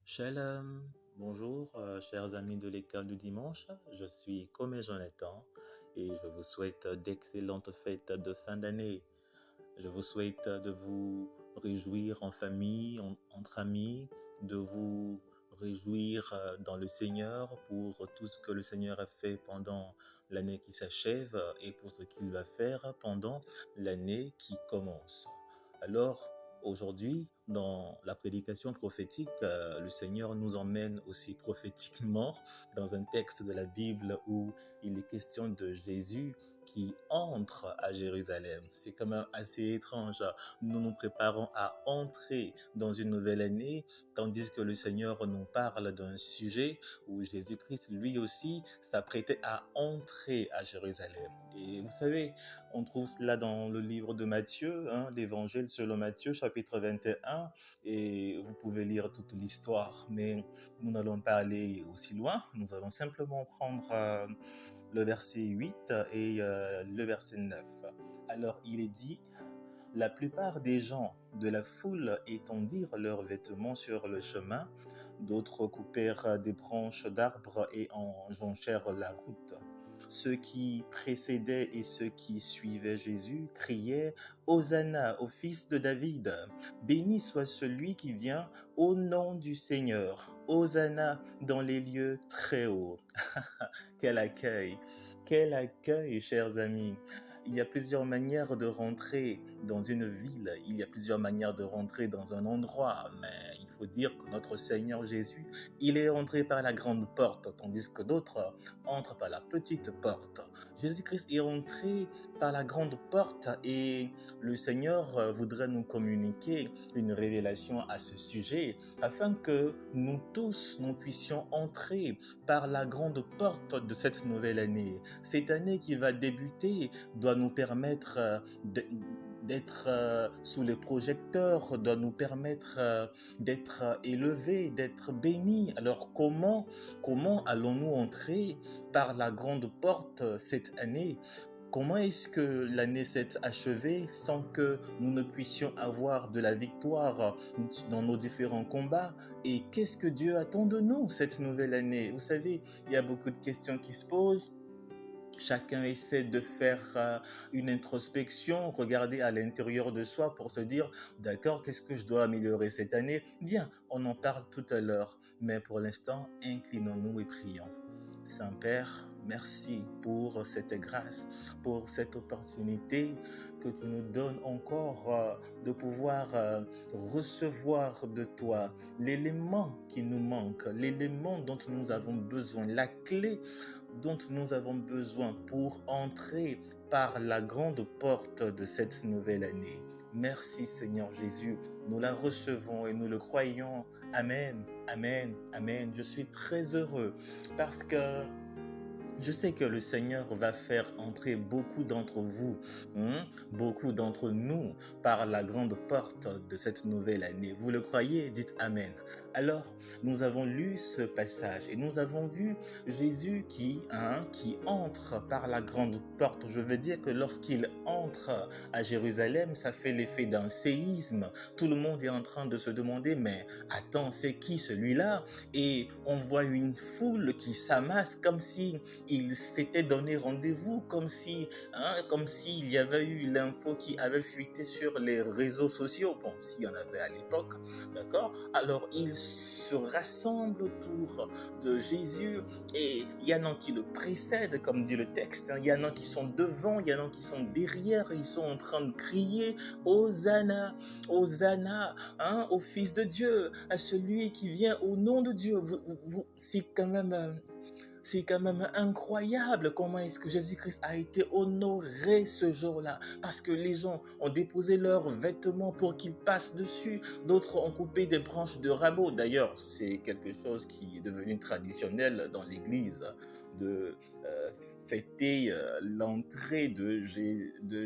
Shalom, bonjour chers amis de l'école du dimanche, je suis Comé Jonathan et je vous souhaite d'excellentes fêtes de fin d'année. Je vous souhaite de vous réjouir en famille, entre amis, de vous réjouir dans le Seigneur pour tout ce que le Seigneur a fait pendant l'année qui s'achève et pour ce qu'il va faire pendant l'année qui commence. Alors, aujourd'hui, dans la prédication prophétique, le Seigneur nous emmène aussi prophétiquement dans un texte de la Bible où il est question de Jésus qui entre à Jérusalem. C'est quand même assez étrange. Nous nous préparons à entrer dans une nouvelle année, tandis que le Seigneur nous parle d'un sujet où Jésus-Christ, lui aussi, s'apprêtait à entrer à Jérusalem. Et vous savez, on trouve cela dans le livre de Matthieu, l'évangile selon Matthieu, chapitre 21, et vous pouvez lire toute l'histoire, mais nous n'allons pas aller aussi loin, nous allons simplement prendre le verset 8 et le verset 9. Alors il est dit, la plupart des gens de la foule étendirent leurs vêtements sur le chemin, d'autres coupèrent des branches d'arbres et en jonchèrent la route. Ceux qui précédaient et ceux qui suivaient Jésus criaient « Hosanna au fils de David ! Béni soit celui qui vient au nom du Seigneur! Hosanna dans les lieux très hauts !» Quel accueil! Quel accueil, chers amis! Il y a plusieurs manières de rentrer dans une ville, il y a plusieurs manières de rentrer dans un endroit, mais il faut dire que notre Seigneur Jésus, il est entré par la grande porte, tandis que d'autres entrent par la petite porte. Jésus-Christ est entré par la grande porte et le Seigneur voudrait nous communiquer une révélation à ce sujet, afin que nous tous, nous puissions entrer par la grande porte de cette nouvelle année. Cette année qui va débuter doit nous permettre d'être sous les projecteurs, doit nous permettre d'être élevés, d'être bénis. Alors comment allons-nous entrer par la grande porte cette année? Comment est-ce que l'année s'est achevée sans que nous ne puissions avoir de la victoire dans nos différents combats? Et qu'est-ce que Dieu attend de nous cette nouvelle année? Vous savez, il y a beaucoup de questions qui se posent. Chacun essaie de faire une introspection, regarder à l'intérieur de soi pour se dire, d'accord, qu'est-ce que je dois améliorer cette année? Bien, on en parle tout à l'heure, mais pour l'instant, inclinons-nous et prions. Saint-Père, merci pour cette grâce, pour cette opportunité que tu nous donnes encore de pouvoir recevoir de toi l'élément qui nous manque, l'élément dont nous avons besoin, la clé dont nous avons besoin pour entrer par la grande porte de cette nouvelle année. Merci Seigneur Jésus, nous la recevons et nous le croyons. Amen, amen, amen. Je suis très heureux parce que je sais que le Seigneur va faire entrer beaucoup d'entre vous, beaucoup d'entre nous par la grande porte de cette nouvelle année. Vous le croyez? Dites Amen. Alors, nous avons lu ce passage et nous avons vu Jésus qui entre par la grande porte. Je veux dire que lorsqu'il entre à Jérusalem, ça fait l'effet d'un séisme. Tout le monde est en train de se demander, mais attends, c'est qui celui-là? Et on voit une foule qui s'amasse comme si il s'était donné rendez-vous, comme s'il y avait eu l'info qui avait fuité sur les réseaux sociaux, bon, s'il y en avait à l'époque, d'accord? Alors, ils se rassemblent autour de Jésus et il y en a qui le précèdent, comme dit le texte, il y en a qui sont devant, il y en a qui sont derrière, ils sont en train de crier, Hosanna, Hosanna, au Fils de Dieu, à celui qui vient au nom de Dieu. C'est quand même incroyable comment est-ce que Jésus-Christ a été honoré ce jour-là. Parce que les gens ont déposé leurs vêtements pour qu'ils passent dessus. D'autres ont coupé des branches de rameaux. D'ailleurs, c'est quelque chose qui est devenu traditionnel dans l'Église de fêter l'entrée de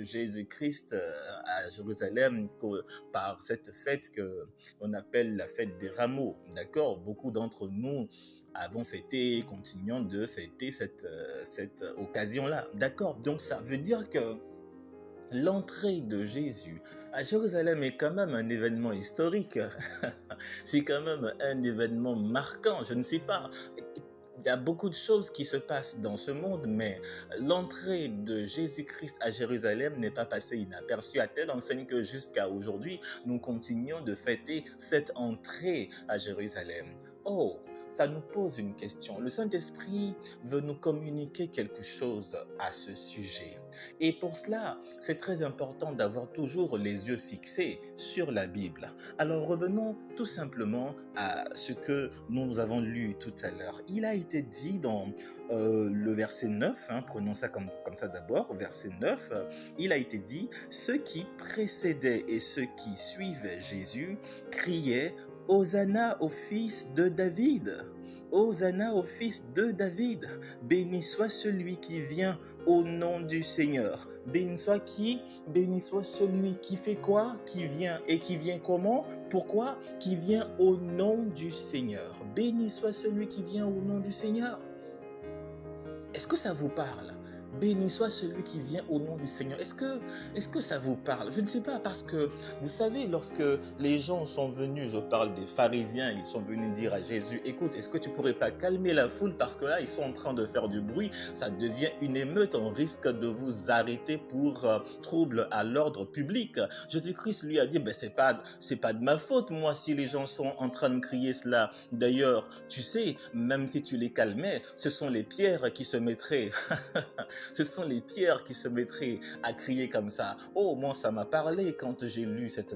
Jésus-Christ à Jérusalem par cette fête qu'on appelle la fête des rameaux. D'accord? Beaucoup d'entre nous avons fêté et continuons de fêter cette occasion-là. D'accord? Donc ça veut dire que L'entrée de Jésus à Jérusalem est quand même un événement historique. C'est quand même un événement marquant. Je ne sais pas. Il y a beaucoup de choses qui se passent dans ce monde, mais l'entrée de Jésus-Christ à Jérusalem n'est pas passée inaperçue à telle enseigne que jusqu'à aujourd'hui, nous continuons de fêter cette entrée à Jérusalem. Oh, ça nous pose une question. Le Saint-Esprit veut nous communiquer quelque chose à ce sujet. Et pour cela, c'est très important d'avoir toujours les yeux fixés sur la Bible. Alors revenons tout simplement à ce que nous avons lu tout à l'heure. Il a été dit dans le verset 9, prenons ça comme ça d'abord, verset 9, il a été dit, ceux qui précédaient et ceux qui suivaient Jésus criaient Hosanna au fils de David. Hosanna au fils de David. Béni soit celui qui vient au nom du Seigneur. Béni soit qui? Béni soit celui qui fait quoi? Qui vient. Et qui vient comment? Pourquoi? Qui vient au nom du Seigneur. Béni soit celui qui vient au nom du Seigneur. Est-ce que ça vous parle? Béni soit celui qui vient au nom du Seigneur. Est-ce que ça vous parle? Je ne sais pas, parce que vous savez, lorsque les gens sont venus, je parle des pharisiens, ils sont venus dire à Jésus, écoute, est-ce que tu pourrais pas calmer la foule parce que là, ils sont en train de faire du bruit, ça devient une émeute, on risque de vous arrêter pour trouble à l'ordre public. Jésus-Christ lui a dit, ben c'est pas de ma faute, moi, si les gens sont en train de crier cela. D'ailleurs, tu sais, même si tu les calmais, ce sont les pierres qui se mettraient ce sont les pierres qui se mettraient à crier comme ça. Oh, moi, ça m'a parlé quand j'ai lu cette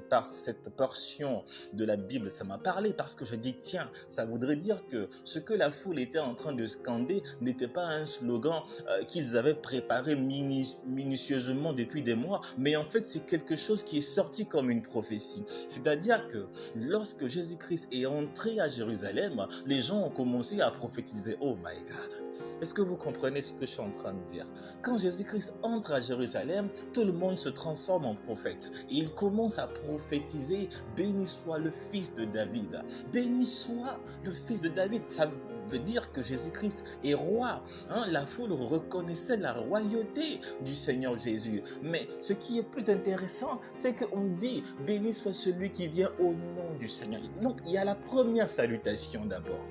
portion de la Bible. Ça m'a parlé parce que je dis, tiens, ça voudrait dire que ce que la foule était en train de scander n'était pas un slogan qu'ils avaient préparé minutieusement depuis des mois, mais en fait, c'est quelque chose qui est sorti comme une prophétie. C'est-à-dire que lorsque Jésus-Christ est entré à Jérusalem, les gens ont commencé à prophétiser. Oh my God! Est-ce que vous comprenez ce que je suis en train de dire? Quand Jésus-Christ entre à Jérusalem, tout le monde se transforme en prophète. Et il commence à prophétiser, béni soit le fils de David. Béni soit le fils de David. Ça veut dire que Jésus-Christ est roi. La foule reconnaissait la royauté du Seigneur Jésus. Mais ce qui est plus intéressant, c'est qu'on dit, béni soit celui qui vient au nom du Seigneur. Donc il y a la première salutation d'abord.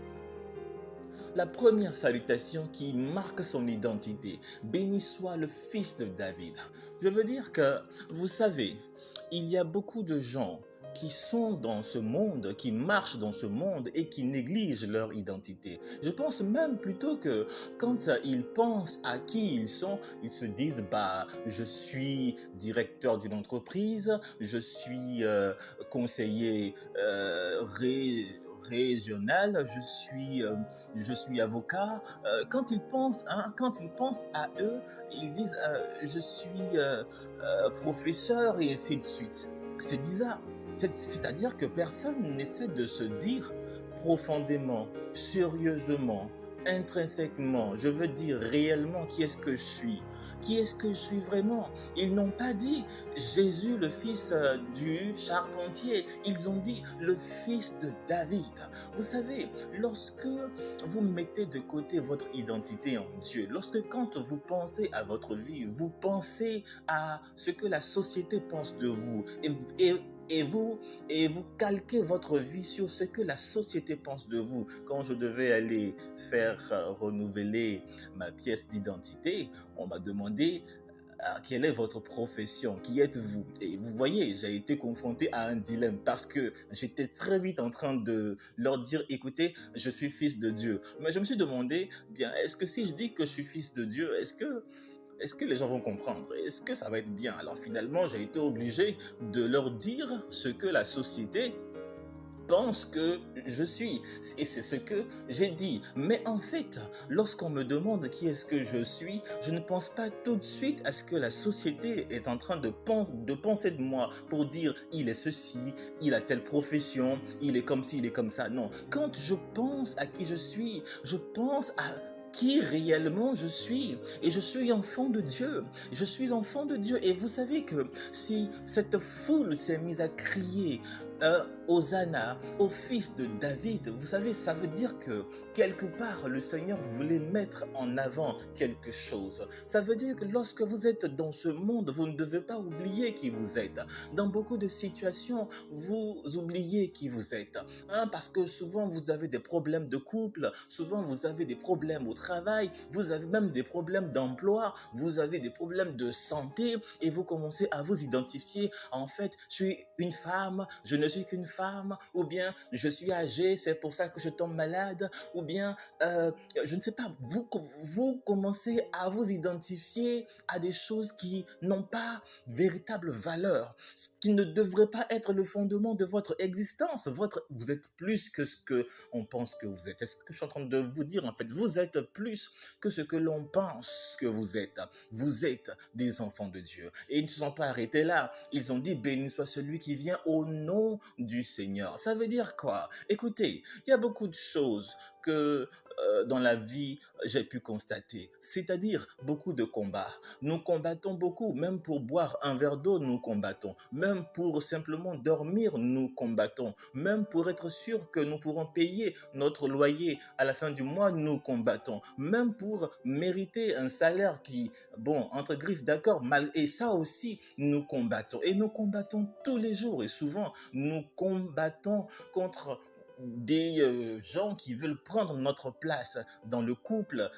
La première salutation qui marque son identité. Béni soit le fils de David. Je veux dire que, vous savez, il y a beaucoup de gens qui sont dans ce monde, qui marchent dans ce monde et qui négligent leur identité. Je pense même plutôt que quand ils pensent à qui ils sont, ils se disent, je suis directeur d'une entreprise, je suis conseiller régional, je suis avocat. Quand ils pensent à eux, ils disent je suis professeur et ainsi de suite. C'est bizarre. C'est-à-dire que personne n'essaie de se dire profondément, sérieusement, intrinsèquement, je veux dire réellement qui est-ce que je suis. Qui est-ce que je suis vraiment? Ils n'ont pas dit Jésus, le fils du charpentier. Ils ont dit le fils de David. Vous savez, lorsque vous mettez de côté votre identité en Dieu, quand vous pensez à votre vie, vous pensez à ce que la société pense de vous et vous calquez votre vie sur ce que la société pense de vous. Quand je devais aller faire renouveler ma pièce d'identité, on m'a demandé quelle est votre profession, qui êtes-vous? Et vous voyez, j'ai été confronté à un dilemme parce que j'étais très vite en train de leur dire, écoutez, je suis fils de Dieu. Mais je me suis demandé, bien, est-ce que si je dis que je suis fils de Dieu, est-ce que les gens vont comprendre? Est-ce que ça va être bien? Alors finalement, j'ai été obligé de leur dire ce que la société pense que je suis. Et c'est ce que j'ai dit. Mais en fait, lorsqu'on me demande qui est-ce que je suis, je ne pense pas tout de suite à ce que la société est en train de penser de moi pour dire il est ceci, il a telle profession, il est comme ci, il est comme ça. Non. Quand je pense à qui je suis, je pense à qui réellement je suis. Et je suis enfant de Dieu. Je suis enfant de Dieu. Et vous savez que si cette foule s'est mise à crier Hosanna au fils de David. Vous savez, ça veut dire que quelque part, le Seigneur voulait mettre en avant quelque chose. Ça veut dire que lorsque vous êtes dans ce monde, vous ne devez pas oublier qui vous êtes. Dans beaucoup de situations, vous oubliez qui vous êtes. Hein, parce que souvent, vous avez des problèmes de couple, souvent, vous avez des problèmes au travail, vous avez même des problèmes d'emploi, vous avez des problèmes de santé et vous commencez à vous identifier. En fait, je suis une femme, je ne suis qu'une femme, ou bien je suis âgée, c'est pour ça que je tombe malade, ou bien je ne sais pas, vous commencez à vous identifier à des choses qui n'ont pas véritable valeur, qui ne devraient pas être le fondement de votre existence. Vous êtes plus que ce que on pense que vous êtes. C'est ce que je suis en train de vous dire en fait. Vous êtes plus que ce que l'on pense que vous êtes. Vous êtes des enfants de Dieu. Et ils ne se sont pas arrêtés là. Ils ont dit, béni soit celui qui vient au nom du Seigneur. Ça veut dire quoi? Écoutez, il y a beaucoup de choses que dans la vie, j'ai pu constater, c'est-à-dire beaucoup de combats. Nous combattons beaucoup, même pour boire un verre d'eau, nous combattons. Même pour simplement dormir, nous combattons. Même pour être sûr que nous pourrons payer notre loyer à la fin du mois, nous combattons. Même pour mériter un salaire qui, bon, entre griffes, d'accord, mal, et ça aussi, nous combattons. Et nous combattons tous les jours. Et souvent, nous combattons contre des gens qui veulent prendre notre place dans le couple.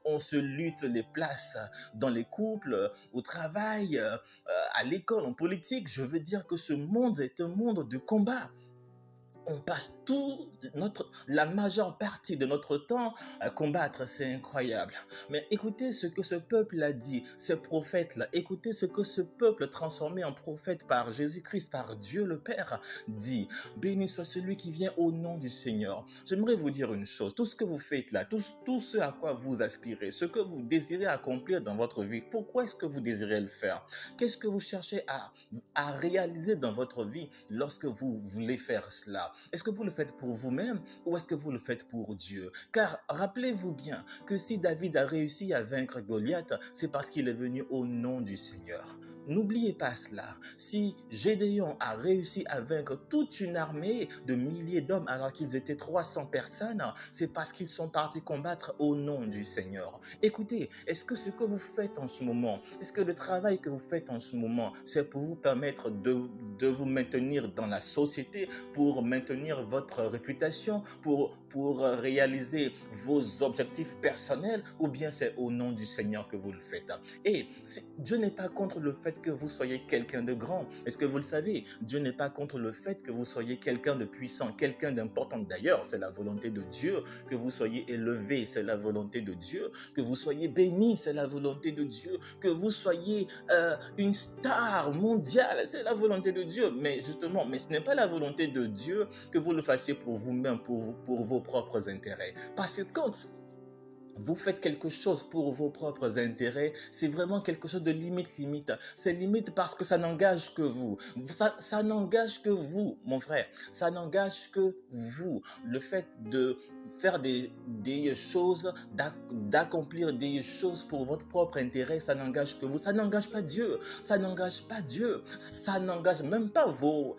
On se lutte les places dans les couples, au travail, à l'école, en politique. Je veux dire que ce monde est un monde de combat. On passe la majeure partie de notre temps à combattre, c'est incroyable. Mais écoutez ce que ce peuple a dit, ces prophètes-là, écoutez ce que ce peuple transformé en prophète par Jésus-Christ, par Dieu le Père, dit. Béni soit celui qui vient au nom du Seigneur. J'aimerais vous dire une chose, tout ce que vous faites là, tout ce à quoi vous aspirez, ce que vous désirez accomplir dans votre vie, pourquoi est-ce que vous désirez le faire? Qu'est-ce que vous cherchez à réaliser dans votre vie lorsque vous voulez faire cela? Est-ce que vous le faites pour vous-même ou est-ce que vous le faites pour Dieu? Car rappelez-vous bien que si David a réussi à vaincre Goliath, c'est parce qu'il est venu au nom du Seigneur. N'oubliez pas cela. Si Gédéon a réussi à vaincre toute une armée de milliers d'hommes alors qu'ils étaient 300 personnes, c'est parce qu'ils sont partis combattre au nom du Seigneur. Écoutez, est-ce que ce que vous faites en ce moment, est-ce que le travail que vous faites en ce moment, c'est pour vous permettre de vous maintenir dans la société, pour maintenir votre réputation, pour réaliser vos objectifs personnels, ou bien c'est au nom du Seigneur que vous le faites? Et Dieu n'est pas contre le fait que vous soyez quelqu'un de grand. Est-ce que vous le savez? Dieu n'est pas contre le fait que vous soyez quelqu'un de puissant, quelqu'un d'important. D'ailleurs, c'est la volonté de Dieu que vous soyez élevé, c'est la volonté de Dieu que vous soyez béni, c'est la volonté de Dieu que vous soyez une star mondiale, c'est la volonté de Dieu. Mais justement, ce n'est pas la volonté de Dieu que vous le fassiez pour vous-même, pour vos propres intérêts. Parce que quand vous faites quelque chose pour vos propres intérêts, c'est vraiment quelque chose de limite. C'est limite parce que ça n'engage que vous. Ça n'engage que vous, mon frère. Ça n'engage que vous. Le fait de faire des choses, d'accomplir des choses pour votre propre intérêt, ça n'engage que vous. Ça n'engage pas Dieu. Ça n'engage pas Dieu. Ça n'engage même pas vos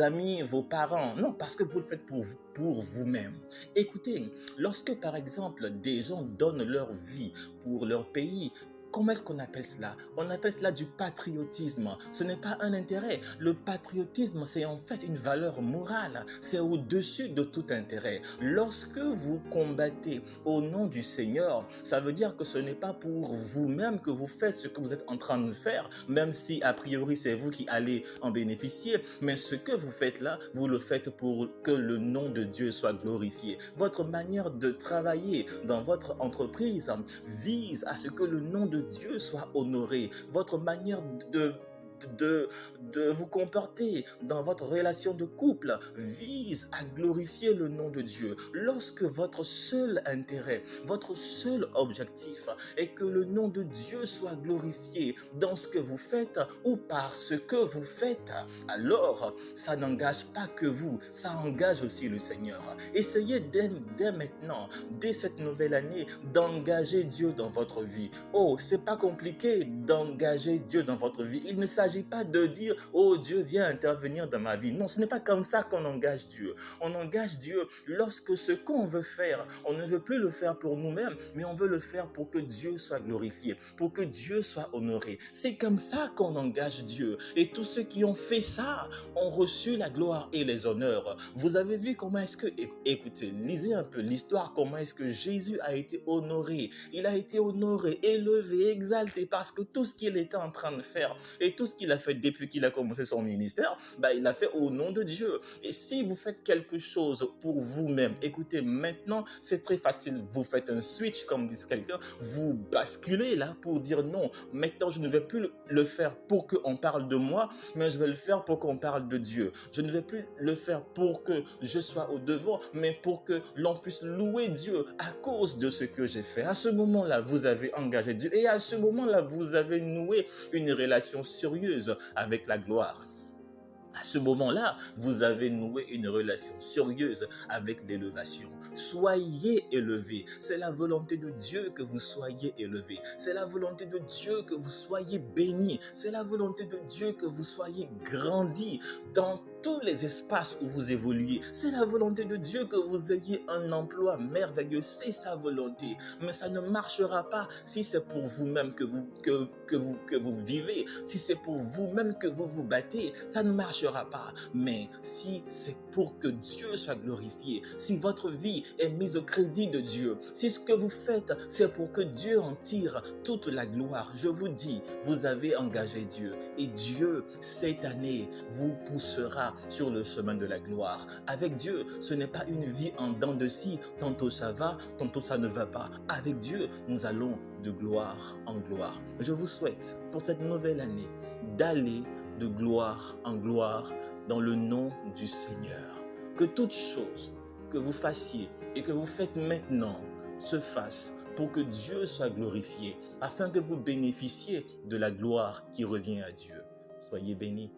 amis, vos parents. Non, parce que vous le faites pour vous-même. Écoutez, lorsque par exemple des gens donnent leur vie pour leur pays, comment est-ce qu'on appelle cela? On appelle cela du patriotisme. Ce n'est pas un intérêt. Le patriotisme, c'est en fait une valeur morale. C'est au-dessus de tout intérêt. Lorsque vous combattez au nom du Seigneur, ça veut dire que ce n'est pas pour vous-même que vous faites ce que vous êtes en train de faire, même si a priori c'est vous qui allez en bénéficier. Mais ce que vous faites là, vous le faites pour que le nom de Dieu soit glorifié. Votre manière de travailler dans votre entreprise vise à ce que le nom de Dieu soit honoré. Votre manière de vous comporter dans votre relation de couple vise à glorifier le nom de Dieu. Lorsque votre seul intérêt, votre seul objectif est que le nom de Dieu soit glorifié dans ce que vous faites ou par ce que vous faites, alors ça n'engage pas que vous, ça engage aussi le Seigneur. Essayez dès maintenant, dès cette nouvelle année, d'engager Dieu dans votre vie. Oh, c'est pas compliqué d'engager Dieu dans votre vie. Il ne s'agit s'agit pas de dire, oh Dieu, viens intervenir dans ma vie. Non, ce n'est pas comme ça qu'on engage Dieu. On engage Dieu lorsque ce qu'on veut faire, on ne veut plus le faire pour nous-mêmes, mais on veut le faire pour que Dieu soit glorifié, pour que Dieu soit honoré. C'est comme ça qu'on engage Dieu. Et tous ceux qui ont fait ça ont reçu la gloire et les honneurs. Vous avez vu comment est-ce que, écoutez, lisez un peu l'histoire, comment est-ce que Jésus a été honoré. Il a été honoré, élevé, exalté, parce que tout ce qu'il était en train de faire et tout ce qu'il a fait depuis qu'il a commencé son ministère, il l'a fait au nom de Dieu. Et si vous faites quelque chose pour vous-même, écoutez, maintenant, c'est très facile. Vous faites un switch, comme dit quelqu'un, vous basculez là pour dire non, maintenant, je ne vais plus le faire pour qu'on parle de moi, mais je vais le faire pour qu'on parle de Dieu. Je ne vais plus le faire pour que je sois au devant, mais pour que l'on puisse louer Dieu à cause de ce que j'ai fait. À ce moment-là, vous avez engagé Dieu et à ce moment-là, vous avez noué une relation sérieuse avec la gloire. À ce moment-là, vous avez noué une relation sérieuse avec l'élévation. Soyez élevés. C'est la volonté de Dieu que vous soyez élevés. C'est la volonté de Dieu que vous soyez bénis. C'est la volonté de Dieu que vous soyez grandis dans tous les espaces où vous évoluez. C'est la volonté de Dieu que vous ayez un emploi merveilleux. C'est sa volonté. Mais ça ne marchera pas si c'est pour vous-même que vous vivez. Si c'est pour vous-même que vous vous battez, ça ne marchera pas. Mais si c'est pour que Dieu soit glorifié, si votre vie est mise au crédit de Dieu, si ce que vous faites, c'est pour que Dieu en tire toute la gloire, je vous dis, vous avez engagé Dieu. Et Dieu, cette année, vous poussera sur le chemin de la gloire. Avec Dieu, ce n'est pas une vie en dents de scie, tantôt ça va, tantôt ça ne va pas. Avec Dieu, nous allons de gloire en gloire. Je vous souhaite, pour cette nouvelle année, d'aller de gloire en gloire dans le nom du Seigneur. Que toute chose que vous fassiez et que vous faites maintenant se fasse pour que Dieu soit glorifié, afin que vous bénéficiez de la gloire qui revient à Dieu. Soyez bénis.